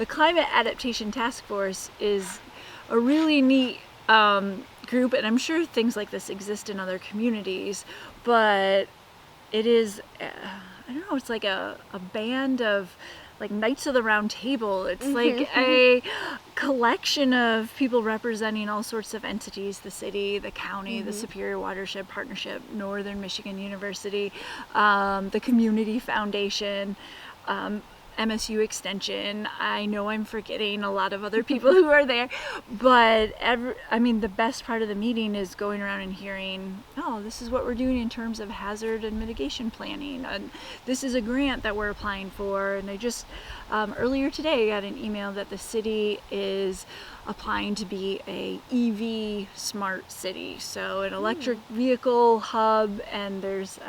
the Climate Adaptation Task Force is a really neat group, and I'm sure things like this exist in other communities, but it is, I don't know, it's like a band of like Knights of the Round Table. It's like a collection of people representing all sorts of entities: the city, the county, the Superior Watershed Partnership, Northern Michigan University, the Community Foundation, MSU Extension. I know I'm forgetting a lot of other people who are there, but the best part of the meeting is going around and hearing, oh, this is what we're doing in terms of hazard and mitigation planning, and this is a grant that we're applying for. And I just earlier today got an email that the city is applying to be a EV smart city, so an electric vehicle hub, and there's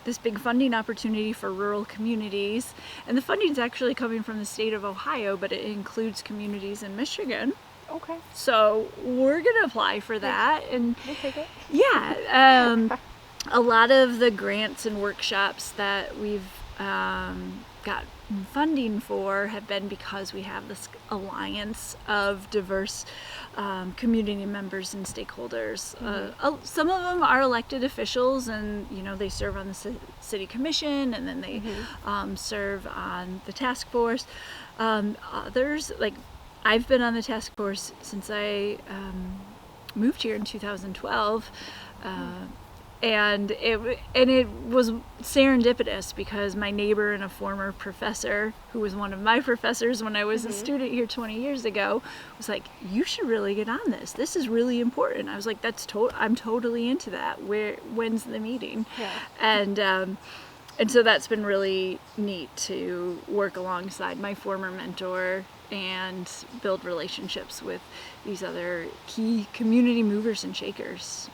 this big funding opportunity for rural communities. And the funding is actually coming from the state of Ohio, but it includes communities in Michigan. Okay. So we're going to apply for that. And we'll take it. Yeah, a lot of the grants and workshops that we've got funding for have been because we have this alliance of diverse community members and stakeholders. Some of them are elected officials, and they serve on the city commission, and then they serve on the task force. Others, like I've been on the task force since I moved here in 2012. And it was serendipitous because my neighbor and a former professor, who was one of my professors when I was a student here 20 years ago, was like, "You should really get on this. This is really important." I was like, I'm totally into that. When's the meeting?" Yeah. And so that's been really neat to work alongside my former mentor and build relationships with these other key community movers and shakers.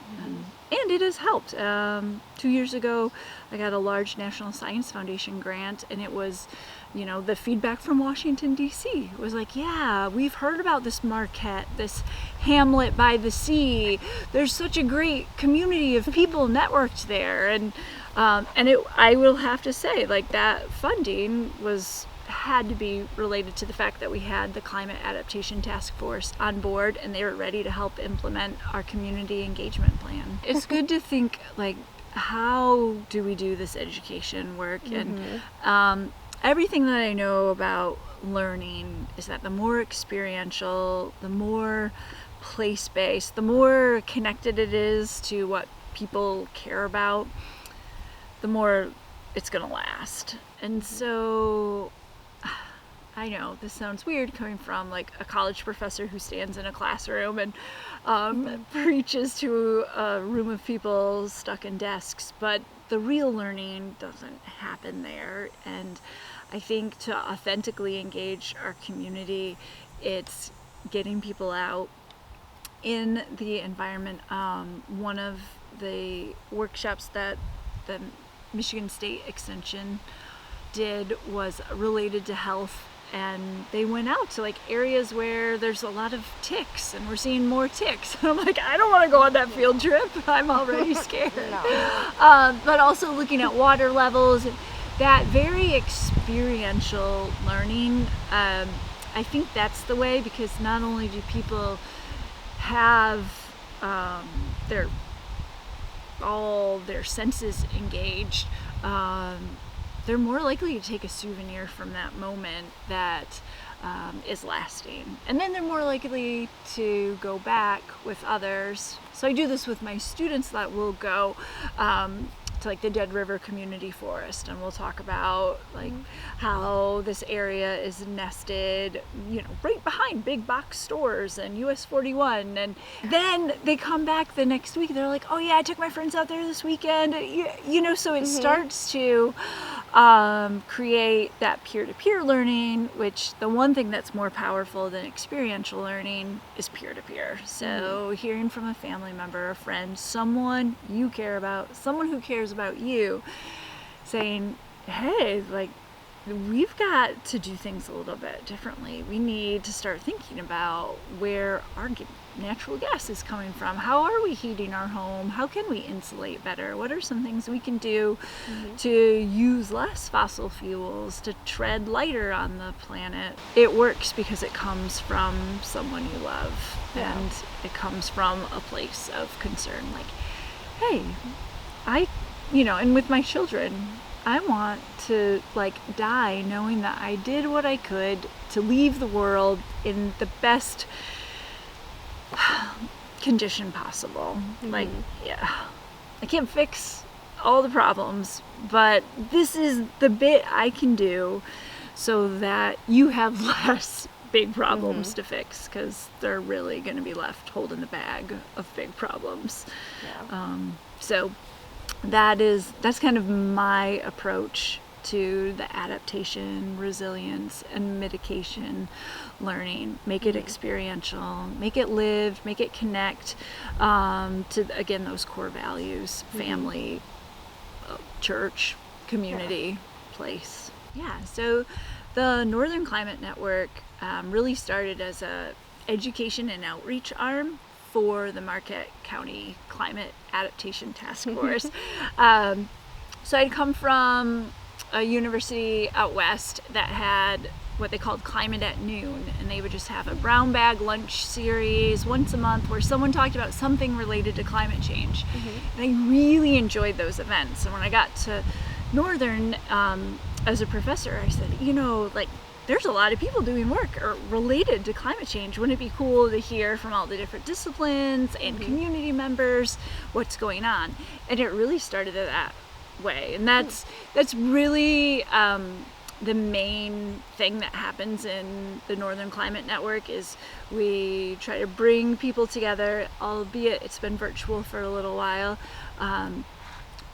And it has helped. 2 years ago, I got a large National Science Foundation grant, and it was, the feedback from Washington, D.C. was like, yeah, we've heard about this Marquette, this hamlet by the sea. There's such a great community of people networked there. And I will have to say, like, that funding had to be related to the fact that we had the Climate Adaptation Task Force on board, and they were ready to help implement our community engagement plan. It's good to think, like, how do we do this education work? And everything that I know about learning is that the more experiential, the more place-based, the more connected it is to what people care about, the more it's going to last. And so I know this sounds weird coming from like a college professor who stands in a classroom and preaches to a room of people stuck in desks, but the real learning doesn't happen there. And I think to authentically engage our community, it's getting people out in the environment. One of the workshops that the Michigan State Extension did was related to health, and they went out to like areas where there's a lot of ticks, and we're seeing more ticks. I'm like, I don't want to go on that field trip. I'm already scared. But also looking at water levels, that very experiential learning. I think that's the way, because not only do people have all their senses engaged, they're more likely to take a souvenir from that moment that is lasting. And then they're more likely to go back with others. So I do this with my students that will go to like the Dead River Community Forest, and we'll talk about like how this area is nested, right behind big box stores and US 41. And then they come back the next week, they're like, oh yeah, I took my friends out there this weekend, so it starts to create that peer-to-peer learning, which the one thing that's more powerful than experiential learning is peer-to-peer. So hearing from a family member, a friend, someone you care about, someone who cares about you, saying, hey, like, we've got to do things a little bit differently. We need to start thinking about where our natural gas is coming from. How are we heating our home? How can we insulate better? What are some things we can do to use less fossil fuels, to tread lighter on the planet? It works because it comes from someone you love, and it comes from a place of concern. Like, hey, and with my children, I want to die knowing that I did what I could to leave the world in the best condition possible. I can't fix all the problems, but this is the bit I can do so that you have less big problems to fix, because they're really going to be left holding the bag of big problems. So that's kind of my approach to the adaptation, resilience, and mitigation learning. Make it experiential, make it lived, make it connect to, again, those core values: family, church, community, place. So the Northern Climate Network really started as a education and outreach arm for the Marquette County Climate Adaptation Task Force. So I'd come from a university out west that had what they called Climate at Noon, and they would just have a brown bag lunch series once a month where someone talked about something related to climate change. And I really enjoyed those events. And when I got to Northern as a professor, I said, there's a lot of people doing work related to climate change. Wouldn't it be cool to hear from all the different disciplines and community members what's going on? And it really started that way. And that's really the main thing that happens in the Northern Climate Network is we try to bring people together, albeit it's been virtual for a little while,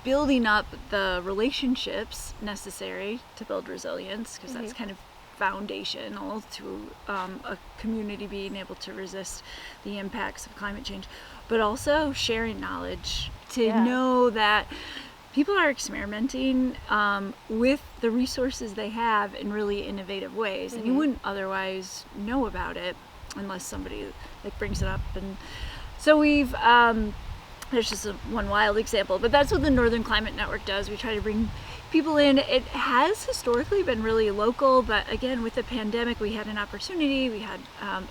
building up the relationships necessary to build resilience, because that's kind of foundational to a community being able to resist the impacts of climate change, but also sharing knowledge to know that people are experimenting with the resources they have in really innovative ways, and you wouldn't otherwise know about it unless somebody brings it up. And so we've there's just one wild example, but that's what the Northern Climate Network does. We try to bring people in. It has historically been really local, but again, with the pandemic, we had an opportunity. We had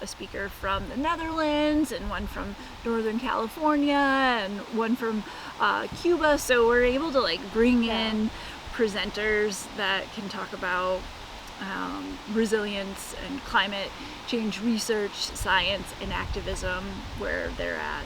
a speaker from the Netherlands, and one from Northern California, and one from Cuba. So we're able to bring in presenters that can talk about resilience and climate change research, science, and activism where they're at.